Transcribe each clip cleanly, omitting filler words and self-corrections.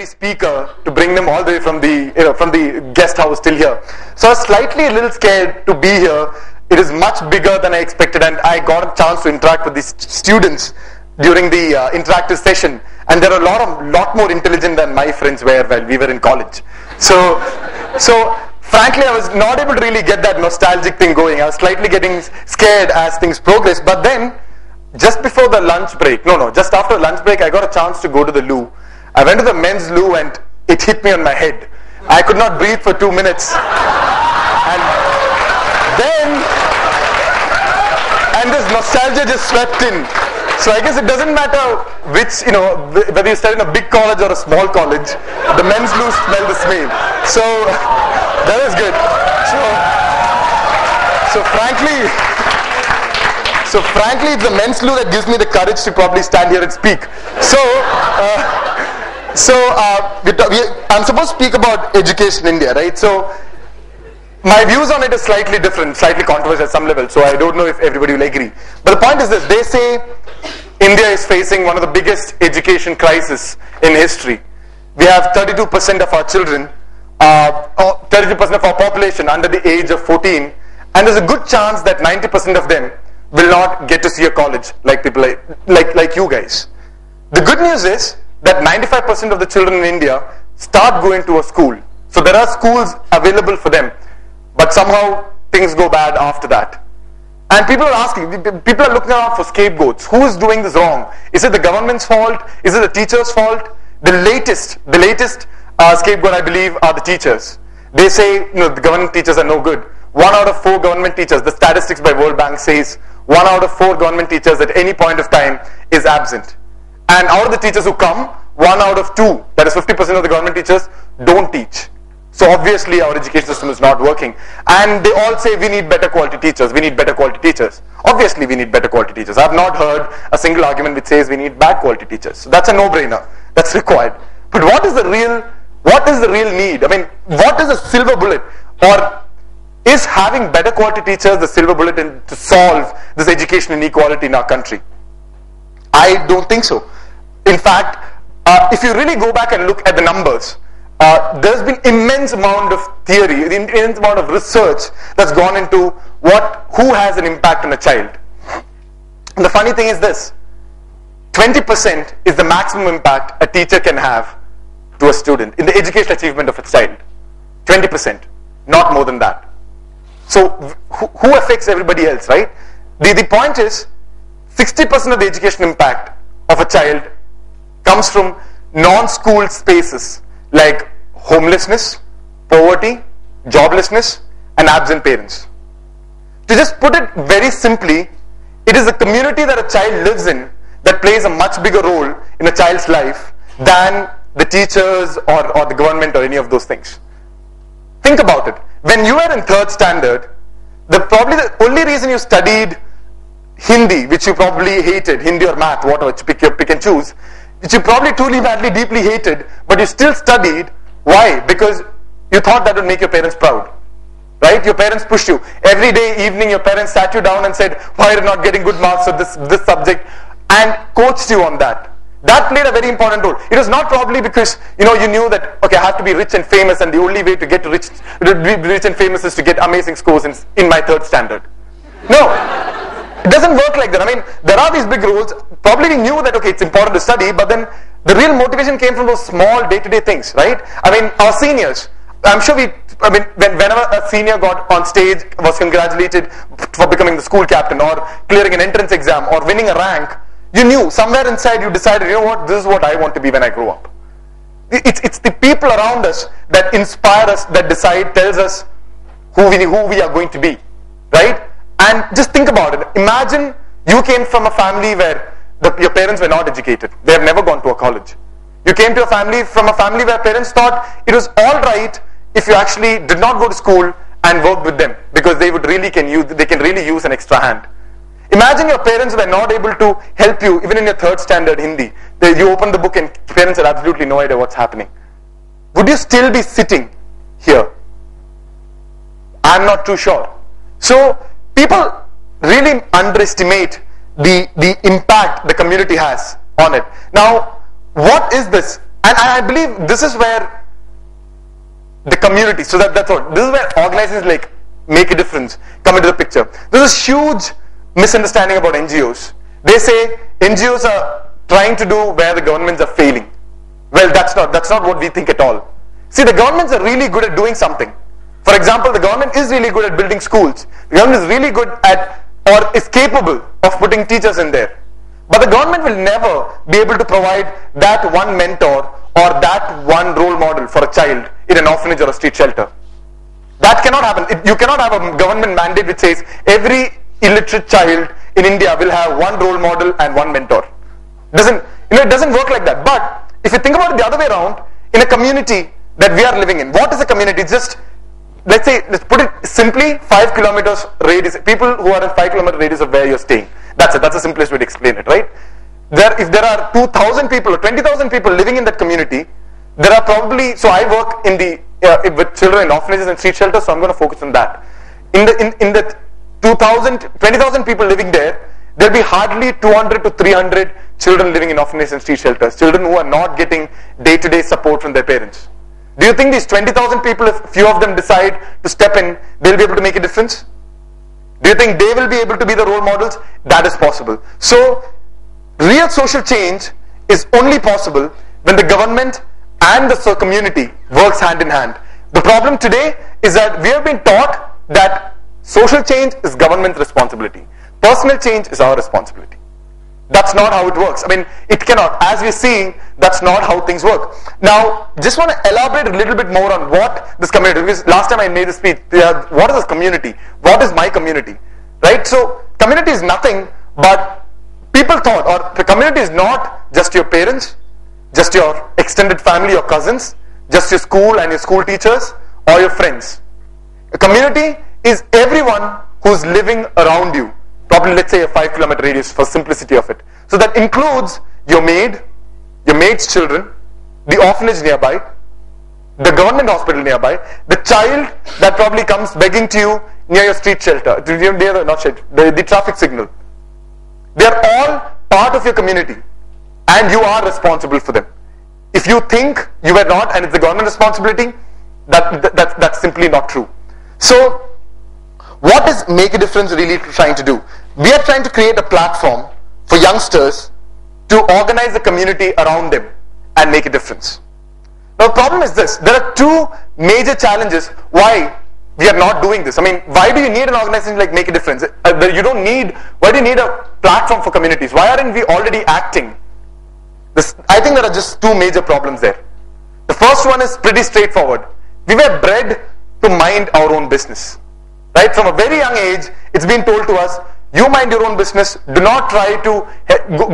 speaker to bring them all the way from the guest house till here. So I was slightly a little scared to be here. It is much bigger than I expected, and I got a chance to interact with these students during the interactive session. And they're a lot more intelligent than my friends were while we were in college. So frankly, I was not able to really get that nostalgic thing going. I was slightly getting scared as things progressed. But then, just before the lunch break, just after the lunch break, I got a chance to go to the loo. I went to the men's loo and it hit me on my head. I could not breathe for 2 minutes. And this nostalgia just swept in. So I guess it doesn't matter which, whether you study in a big college or a small college, the men's loo smell the same. So that is good. So frankly, it's the men's loo that gives me the courage to probably stand here and speak. I'm supposed to speak about education in India, right? So my views on it is slightly different, slightly controversial at some level, so I don't know if everybody will agree. But the point is this: they say India is facing one of the biggest education crises in history. We have 32% of our children, 32% of our population under the age of 14, and there's a good chance that 90% of them will not get to see a college like people like you guys. The good news is that 95% of the children in India start going to a school. So there are schools available for them, but somehow things go bad after that. And people are asking, people are looking out for scapegoats. Who is doing this wrong? Is it the government's fault? Is it the teacher's fault? The latest scapegoat, I believe, are the teachers. They say, the government teachers are no good. 1 out of 4 government teachers, the statistics by World Bank says, 1 out of 4 government teachers at any point of time is absent. And out of the teachers who come, 1 out of 2, that is 50% of the government teachers, don't teach. So obviously our education system is not working. And they all say we need better quality teachers, we need better quality teachers. Obviously we need better quality teachers. I have not heard a single argument which says we need bad quality teachers. So that's a no-brainer. That's required. But what is the real need? I mean, what is the silver bullet? Or is having better quality teachers the silver bullet to solve this education inequality in our country? I don't think so. In fact, if you really go back and look at the numbers, there's been immense amount of theory, immense amount of research that's gone into who has an impact on a child. And the funny thing is this: 20% is the maximum impact a teacher can have to a student in the educational achievement of a child. 20%, not more than that. So who affects everybody else, right? The point is, 60% of the education impact of a child comes from non-school spaces like homelessness, poverty, joblessness, and absent parents. To just put it very simply, it is the community that a child lives in that plays a much bigger role in a child's life than the teachers or the government or any of those things. Think about it. When you were in 3rd standard, probably the only reason you studied Hindi, which you probably hated, Hindi or math, whatever, pick and choose, which you probably truly, badly, deeply hated, but you still studied. Why? Because you thought that would make your parents proud. Right? Your parents pushed you. Every day, evening, your parents sat you down and said, why are you not getting good marks for this subject? And coached you on that. That played a very important role. It was not probably because you knew that, okay, I have to be rich and famous, and the only way to get rich and famous is to get amazing scores in my 3rd standard. No. It doesn't work like that. I mean, there are these big roles. Probably we knew that, okay, it's important to study, but then the real motivation came from those small day-to-day things, right? I mean, our seniors, I'm sure whenever a senior got on stage, was congratulated for becoming the school captain or clearing an entrance exam or winning a rank, you knew, somewhere inside you decided, this is what I want to be when I grow up. It's the people around us that inspire us, that tells us who we are going to be, right? And just think about it. Imagine you came from a family where your parents were not educated. They have never gone to a college. You came to from a family where parents thought it was all right if you actually did not go to school and worked with them, because they can really use an extra hand. Imagine your parents were not able to help you even in your 3rd standard Hindi. You open the book and parents had absolutely no idea what's happening. Would you still be sitting here? I'm not too sure. So people really underestimate the impact the community has on it. Now, what is this? And I believe this is where the community, so that's what, this is where organizations like Make a Difference come into the picture. There's this huge misunderstanding about NGOs. They say NGOs are trying to do where the governments are failing. Well, that's not what we think at all. See, the governments are really good at doing something. For example, the government is really good at building schools. The government is really good at, or is capable of putting teachers in there. But the government will never be able to provide that one mentor or that one role model for a child in an orphanage or a street shelter. That cannot happen. You cannot have a government mandate which says every illiterate child in India will have one role model and one mentor. It doesn't work like that. But if you think about it the other way around, in a community that we are living in, what is a community? Just, let's put it simply, 5 kilometers radius, people who are in 5 kilometer radius of where you're staying. That's it. That's the simplest way to explain it, right? If there are 2,000 people or 20,000 people living in that community, there are probably, so I work in the with children in orphanages and street shelters, so I'm going to focus on that. In the 20,000 people living there, there'll be hardly 200 to 300 children living in orphanages and street shelters, children who are not getting day-to-day support from their parents. Do you think these 20,000 people, if few of them decide to step in, they'll be able to make a difference? Do you think they will be able to be the role models? That is possible. So, real social change is only possible when the government and the community works hand in hand. The problem today is that we have been taught that social change is government's responsibility. Personal change is our responsibility. That's not how it works. I mean, it cannot. As we're seeing, that's not how things work. Now, just want to elaborate a little bit more on what this community, because last time I made this speech, what is this community? What is my community? Right? So, community is nothing but people thought, or the community is not just your parents, just your extended family, your cousins, just your school and your school teachers, or your friends. A community is everyone who's living around you. Probably, let's say, a 5 kilometer radius for simplicity of it. So that includes your maid, your maid's children, the orphanage nearby, the government hospital nearby, the child that probably comes begging to you near your street shelter, the traffic signal. They are all part of your community, and you are responsible for them. If you think you are not, and it's the government responsibility, that's simply not true. So, what is Make a Difference really trying to do? We are trying to create a platform for youngsters to organize a community around them and make a difference. Now the problem is this, there are two major challenges why we are not doing this. I mean, why do you need an organization like Make a Difference? Why do you need a platform for communities? Why aren't we already acting? I think there are just two major problems there. The first one is pretty straightforward. We were bred to mind our own business. Right? From a very young age, it's been told to us, you mind your own business, do not try to go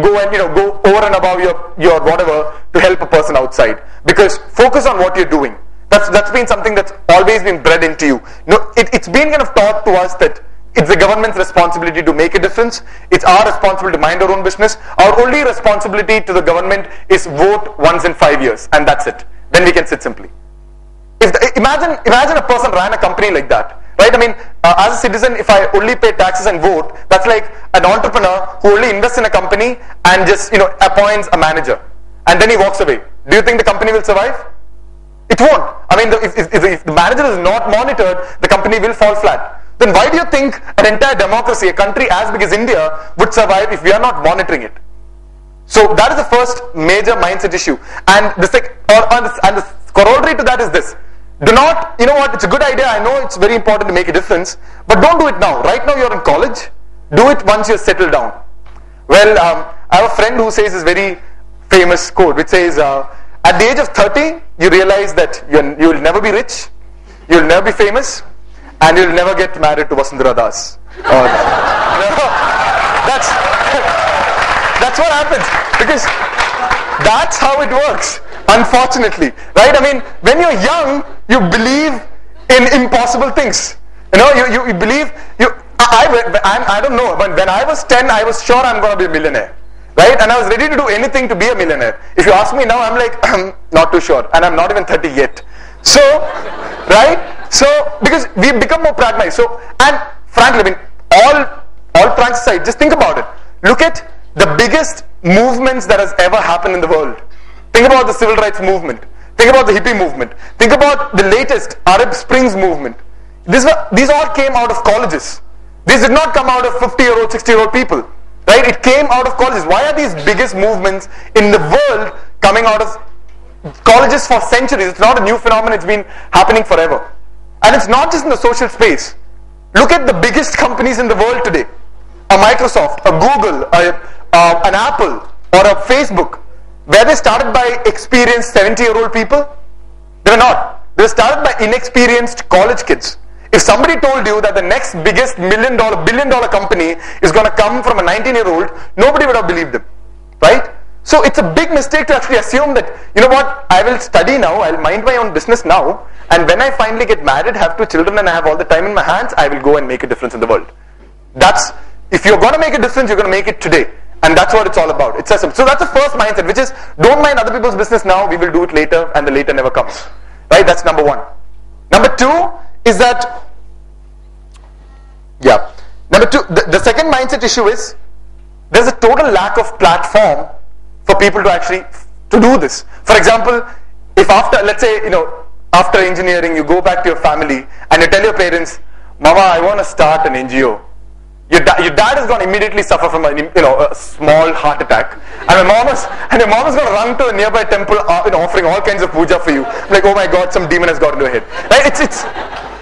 over and above your whatever to help a person outside. Because focus on what you're doing. That's been something that's always been bred into you. It's been kind of taught to us that it's the government's responsibility to make a difference. It's our responsibility to mind our own business. Our only responsibility to the government is vote once in 5 years, and that's it. Then we can sit simply. Imagine a person ran a company like that. Right? I mean, as a citizen, if I only pay taxes and vote, that's like an entrepreneur who only invests in a company and just appoints a manager, and then he walks away. Do you think the company will survive? It won't. I mean, if the manager is not monitored, the company will fall flat. Then why do you think an entire democracy, a country as big as India, would survive if we are not monitoring it? So that is the first major mindset issue. And the corollary to that is this. Do not, it's a good idea, I know it's very important to make a difference, but don't do it now. Right now you're in college, do it once you're settled down. Well, I have a friend who says this very famous quote, which says, at the age of 30, you realize that you will never be rich, you will never be famous, and you will never get married to Vasundhara Das. That's what happens, because that's how it works. Unfortunately, right? I mean, when you're young, you believe in impossible things. You believe. I don't know. But when I was 10, I was sure I'm going to be a millionaire, right? And I was ready to do anything to be a millionaire. If you ask me now, I'm like, I'm not too sure, and I'm not even 30 yet. So, right? So, because we become more pragmatic. So, and frankly, I mean, all pranks aside, just think about it. Look at the biggest movements that has ever happened in the world. Think about the civil rights movement. Think about the hippie movement. Think about the latest Arab Springs movement. These all came out of colleges. These did not come out of 50-year-old, 60-year-old people. Right? It came out of colleges. Why are these biggest movements in the world coming out of colleges for centuries? It's not a new phenomenon. It's been happening forever. And it's not just in the social space. Look at the biggest companies in the world today. A Microsoft, a Google, an Apple, or a Facebook. Were they started by experienced 70-year-old people? They were not. They were started by inexperienced college kids. If somebody told you that the next biggest billion-dollar company is going to come from a 19-year-old, nobody would have believed them. Right? So it's a big mistake to actually assume that, you know what, I will study now, I'll mind my own business now, and when I finally get married, have 2 children, and I have all the time in my hands, I will go and make a difference in the world. If you're going to make a difference, you're going to make it today. And that's what it's all about. It's simple. So that's the first mindset, which is, don't mind other people's business now, we will do it later, and the later never comes. Right? That's number one. Number two is that, the second mindset issue is, there's a total lack of platform for people to actually do this. For example, if after, let's say, after engineering, you go back to your family, and you tell your parents, Mama, I want to start an NGO. Your dad is going to immediately suffer from a small heart attack, and your mom is going to run to a nearby temple, offering all kinds of puja for you. Like, oh my God, some demon has got into her head. Right?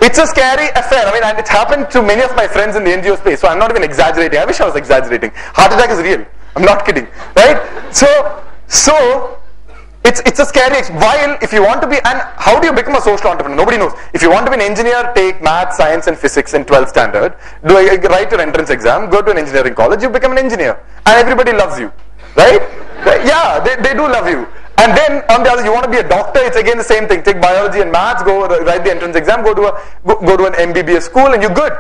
It's a scary affair. I mean, and it's happened to many of my friends in the NGO space. So I'm not even exaggerating. I wish I was exaggerating. Heart attack is real. I'm not kidding. Right? So it's a scary. While if you want to be, and how do you become a social entrepreneur? Nobody knows. If you want to be an engineer, take math, science, and physics in 12th standard. Write your entrance exam. Go to an engineering college. You become an engineer, and everybody loves you, right? Yeah, they do love you. And then on the other, you want to be a doctor. It's again the same thing. Take biology and maths. Go write the entrance exam. Go to an MBBS school, and you're good.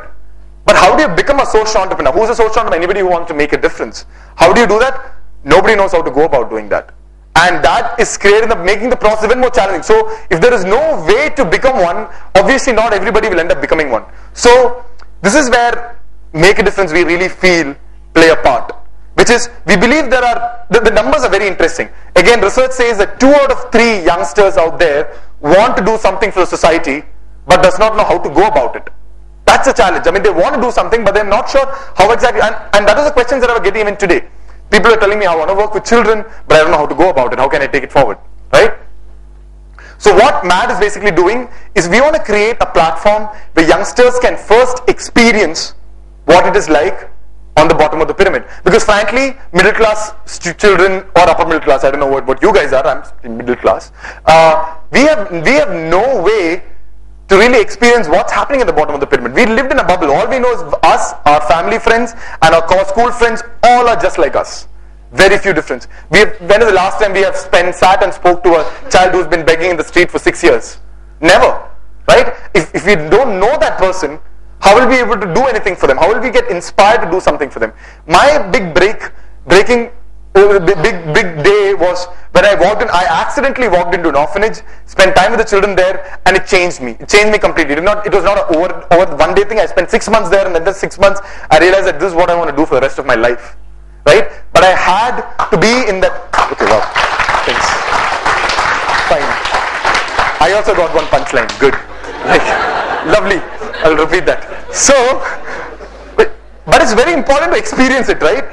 But how do you become a social entrepreneur? Who's a social entrepreneur? Anybody who wants to make a difference. How do you do that? Nobody knows how to go about doing that. And that is making the process even more challenging. So if there is no way to become one, obviously not everybody will end up becoming one. So this is where make a difference we really feel play a part. Which is, we believe the numbers are very interesting. Again, research says that 2 out of 3 youngsters out there want to do something for the society, but does not know how to go about it. That's a challenge. I mean, they want to do something, but they're not sure how exactly, and that is the questions that I was getting even today. People are telling me, I want to work with children, but I don't know how to go about it. How can I take it forward? Right? So what MAD is basically doing is we want to create a platform where youngsters can first experience what it is like on the bottom of the pyramid. Because frankly, middle class children or upper middle class, I don't know what you guys are, I'm middle class. We have no way to really experience what's happening at the bottom of the pyramid. We lived in a bubble. All we know is us, our family friends, and our school friends, all are just like us. Very few difference. When is the last time we have sat and spoke to a child who's been begging in the street for 6 years? Never. Right? If we don't know that person, how will we be able to do anything for them? How will we get inspired to do something for them? My big breaking day was when I accidentally walked into an orphanage, spent time with the children there, and it changed me. It changed me completely. It was not an over one day thing. I spent 6 months there, and then 6 months, I realized that this is what I want to do for the rest of my life. Right? But I had to be in that. Okay, wow. Thanks. Fine. I also got one punchline. Good. Like, lovely. I'll repeat that. So it's very important to experience it, right?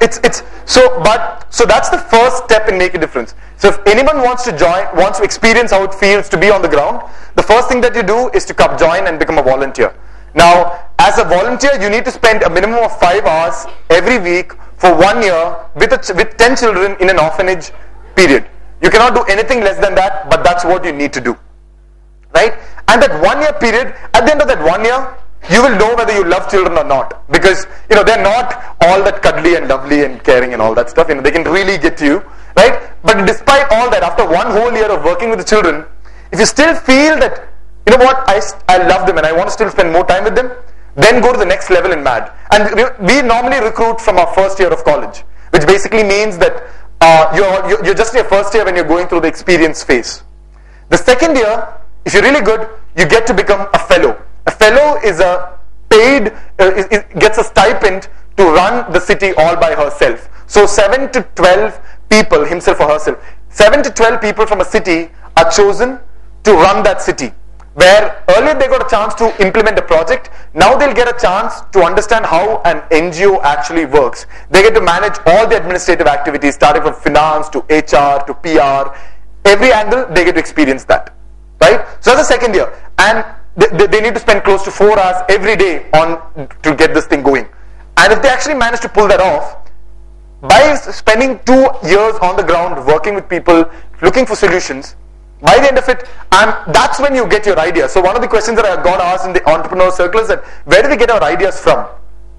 So that's the first step in make a difference. So if anyone wants to experience how it feels to be on the ground, the first thing that you do is to come join and become a volunteer. Now, as a volunteer, you need to spend a minimum of 5 hours every week for 1 year with 10 children in an orphanage period. You cannot do anything less than that, but that's what you need to do. Right? And that 1 year period, at the end of that 1 year, you will know whether you love children or not. Because, they're not all that cuddly and lovely and caring and all that stuff. They can really get to you. Right? But despite all that, after 1 whole year of working with the children, if you still feel that, you know what, I love them and I want to still spend more time with them, then go to the next level in MAD. And we normally recruit from our first year of college, which basically means that you're just in your first year when you're going through the experience phase. The second year, if you're really good, you get to become a fellow. A fellow is a paid, gets a stipend to run the city all by herself. So 7 to 12 people, himself or herself, 7 to 12 people from a city are chosen to run that city. Where earlier they got a chance to implement a project, now they'll get a chance to understand how an NGO actually works. They get to manage all the administrative activities, starting from finance to HR to PR. Every angle, they get to experience that. Right? So that's the second year. And they need to spend close to 4 hours every day to get this thing going. And if they actually manage to pull that off, by spending 2 years on the ground working with people, looking for solutions, by the end of it, that's when you get your ideas. So one of the questions that I got asked in the entrepreneur circle is that, where do we get our ideas from?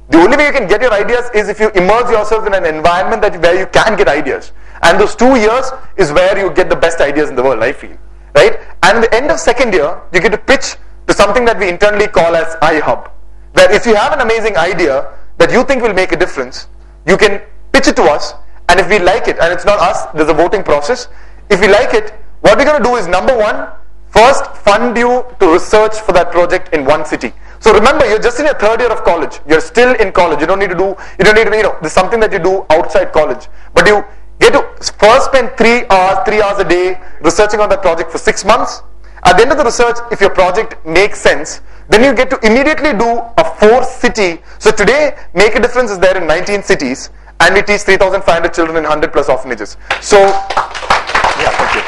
The only way you can get your ideas is if you immerse yourself in an environment where you can get ideas. And those 2 years is where you get the best ideas in the world, I feel. Right? And at the end of second year, you get to pitch to something that we internally call as iHub. Where if you have an amazing idea that you think will make a difference, you can pitch it to us, and if we like it, and it's not us, there's a voting process. If we like it, what we're going to do is, number one, first fund you to research for that project in one city. So remember, you're just in your third year of college. You're still in college. You don't need to, this is something that you do outside college. But you get to first spend 3 hours a day researching on that project for 6 months. At the end of the research, if your project makes sense, then you get to immediately do a 4th city. So today, Make a Difference is there in 19 cities, and we teach 3,500 children in 100 plus orphanages. So, yeah, thank you.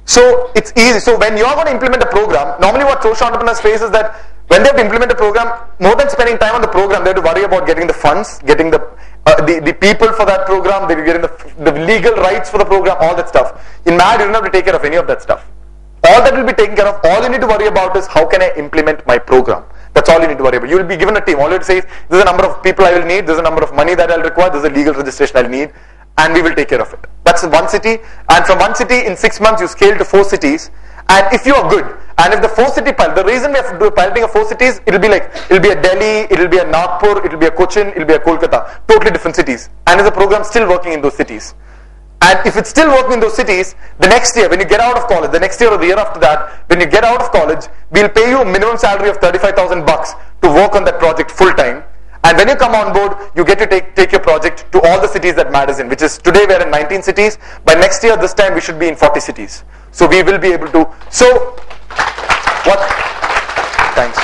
So it's easy. So when you're going to implement a program, normally what social entrepreneurs face is that when they have to implement a program, more than spending time on the program, they have to worry about getting the funds, getting the people for that program, they're getting the legal rights for the program, all that stuff. In MAD, you don't have to take care of any of that stuff. All that will be taken care of. All you need to worry about is, how can I implement my program? That's all you need to worry about. You will be given a team. All you have to say is, there's a number of people I will need, there's a number of money that I'll require, there's a legal registration I'll need, and we will take care of it. That's one city. And from one city, in 6 months, you scale to 4 cities. And if you are good, and if the 4 city pilot, the reason we are piloting a 4 cities, it'll be a Delhi, it'll be a Nagpur, it'll be a Cochin, it'll be a Kolkata, totally different cities. And is the program still working in those cities? And if it's still working in those cities, the next year, when you get out of college, the next year or the year after that, when you get out of college, we'll pay you a minimum salary of $35,000 to work on that project full time. And when you come on board, you get to take your project to all the cities that MAD is in, which is today we're in 19 cities. By next year, this time, we should be in 40 cities. So we will be able to. So what? Thanks.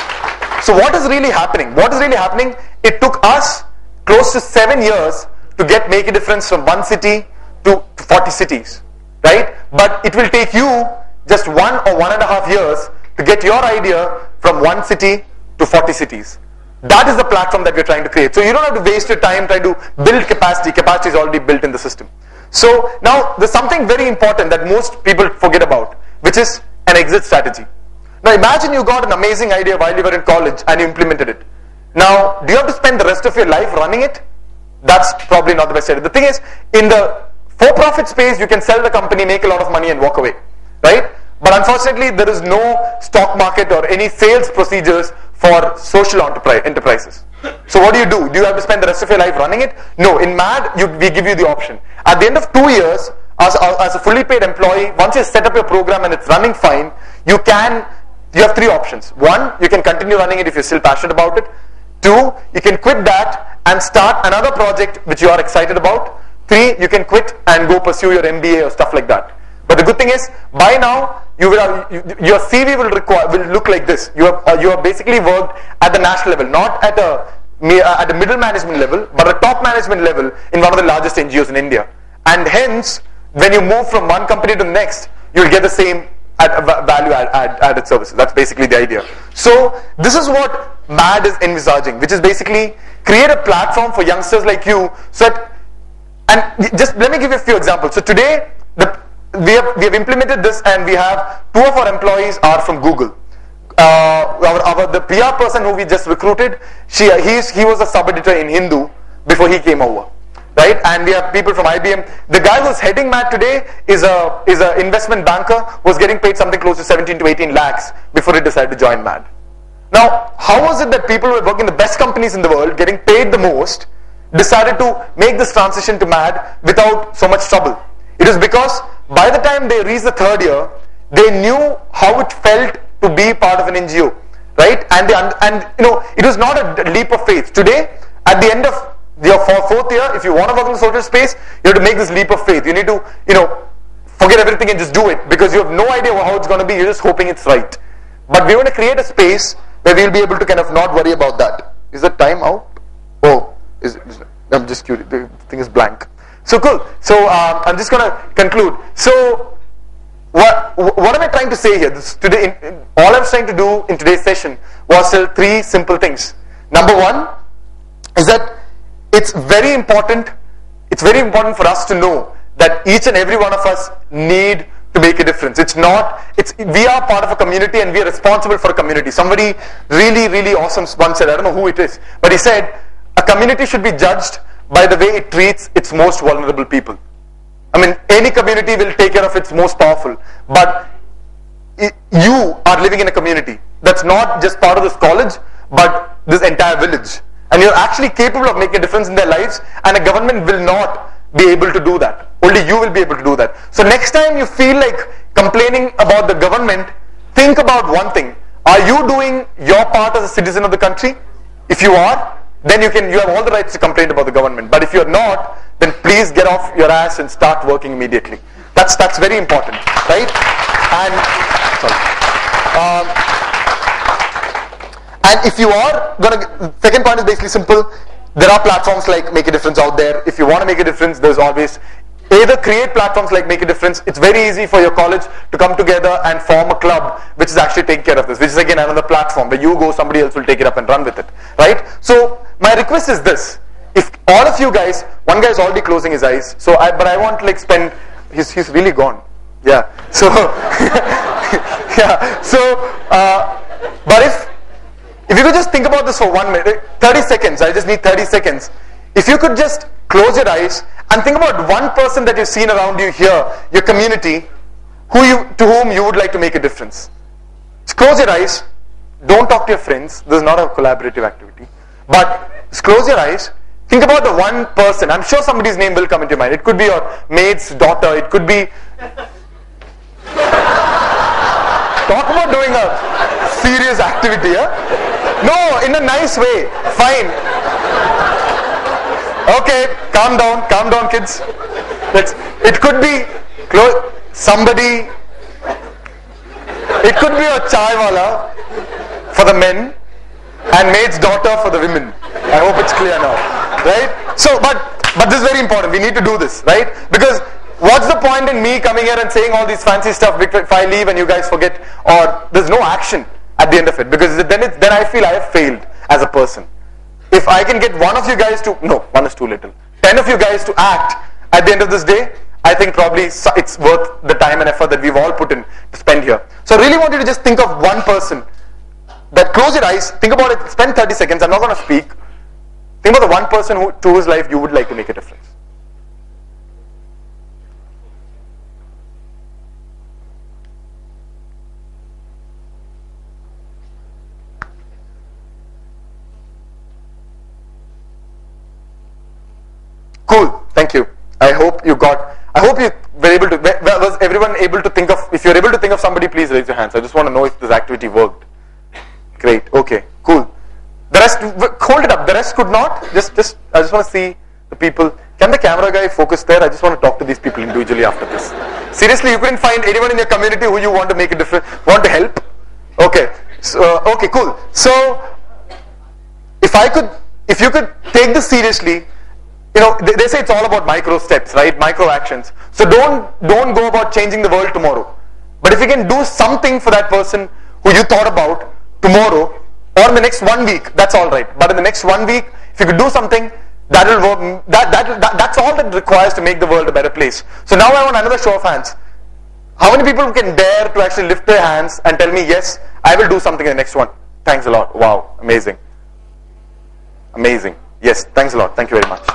So what is really happening? What is really happening? It took us close to 7 years to get Make a Difference from 1 city to 40 cities, right? But it will take you just 1 or 1.5 years to get your idea from 1 city to 40 cities. That is the platform that we're trying to create. So you don't have to waste your time trying to build capacity. Capacity is already built in the system. So now there's something very important that most people forget about, which is an exit strategy. Now imagine you got an amazing idea while you were in college and you implemented it. Now, do you have to spend the rest of your life running it? That's probably not the best idea. The thing is, in the for-profit space, you can sell the company, make a lot of money and walk away, right? But unfortunately, there is no stock market or any sales procedures for social enterprises. So what do? Do you have to spend the rest of your life running it? No, in MAD, we give you the option. At the end of 2 years, as a fully paid employee, once you set up your program and it's running fine, you have 3 options. 1, you can continue running it if you're still passionate about it. 2, you can quit that and start another project which you are excited about. 3, you can quit and go pursue your MBA or stuff like that. But the good thing is, by now, your CV will look like this. You have basically worked at the national level, not at a middle management level, but a top management level in one of the largest NGOs in India. And hence, when you move from one company to the next, you'll get the same value added services. That's basically the idea. So this is what MAD is envisaging, which is basically create a platform for youngsters like you. And just let me give you a few examples. So today, we have implemented this, and we have 2 of our employees are from Google. The PR person who we just recruited, he was a sub-editor in Hindu before he came over, right? And we have people from IBM. The guy who's heading MAD today is a investment banker who was getting paid something close to 17 to 18 lakhs before he decided to join MAD. Now, how was it that people who were working in the best companies in the world, getting paid the most, decided to make this transition to MAD without so much trouble? It is because by the time they reached the 3rd year, they knew how it felt to be part of an NGO, right? And it was not a leap of faith. Today, at the end of your fourth year, if you want to work in the social space, you have to make this leap of faith. You need to, forget everything and just do it, because you have no idea how it's going to be. You're just hoping it's right. But we want to create a space where we'll be able to kind of not worry about that. Is the time out? Oh, I'm just curious. The thing is blank. So cool. So I'm just going to conclude. So what am I trying to say here? All I was trying to do in today's session was tell three simple things. Number one is that it's very important for us to know that each and every one of us need to make a difference. We are part of a community and we are responsible for a community. Somebody really, really awesome once said, I don't know who it is, but he said, a community should be judged by the way it treats its most vulnerable people. I mean, any community will take care of its most powerful, but you are living in a community that's not just part of this college, but this entire village. And you're actually capable of making a difference in their lives, and a government will not be able to do that. Only you will be able to do that. So next time you feel like complaining about the government, think about one thing. Are you doing your part as a citizen of the country? If you are, then you have all the rights to complain about the government. But if you're not, then please get off your ass and start working immediately. That's very important, right? And if you are gonna, second point is basically simple. There are platforms like Make a Difference out there. If you want to make a difference, there's always either create platforms like Make a Difference. It's very easy for your college to come together and form a club which is actually taking care of this, which is again another platform where you go, somebody else will take it up and run with it, right? So my request is this: if all of you guys, one guy is already closing his eyes, but I want to like spend. He's really gone. Yeah. So yeah. So but if you could just think about this for 1 minute, 30 seconds, I just need 30 seconds. If you could just close your eyes and think about one person that you've seen around you here, your community, to whom you would like to make a difference. Just close your eyes. Don't talk to your friends. This is not a collaborative activity. But just close your eyes. Think about the one person. I'm sure somebody's name will come into your mind. It could be your maid's daughter. It could be... Talk about doing a serious activity, huh? No, in a nice way. Fine. Okay, calm down, kids. It could be somebody. It could be a chai wala for the men and maid's daughter for the women. I hope it's clear now, right? So, but this is very important. We need to do this, right? Because what's the point in me coming here and saying all these fancy stuff if I leave and you guys forget, or there's no action at the end of it? Because then I feel I have failed as a person. If I can get one of you guys to, no, one is too little, 10 of you guys to act at the end of this day, I think probably it's worth the time and effort that we've all put in to spend here. So I really want you to just think of one person. That close your eyes, think about it, spend 30 seconds, I'm not going to speak. Think about the one person to whose life you would like to make a difference. Cool, thank you. I hope you were able to, was everyone able to think of, if you're able to think of somebody, please raise your hands. I just want to know if this activity worked. Great, okay, cool. The rest, hold it up, the rest could not. I just want to see the people. Can the camera guy focus there? I just want to talk to these people individually after this. Seriously, you couldn't find anyone in your community who you want to make a difference, want to help? Okay, so, okay, cool. So, if you could take this seriously, they say it's all about micro steps, right? Micro actions. So don't go about changing the world tomorrow. But if you can do something for that person who you thought about tomorrow or in the next 1 week, that's all right. But in the next 1 week, if you could do something, that will work. That's all that requires to make the world a better place. So now I want another show of hands. How many people can dare to actually lift their hands and tell me, yes, I will do something in the next one? Thanks a lot. Wow, amazing. Amazing. Yes, thanks a lot. Thank you very much.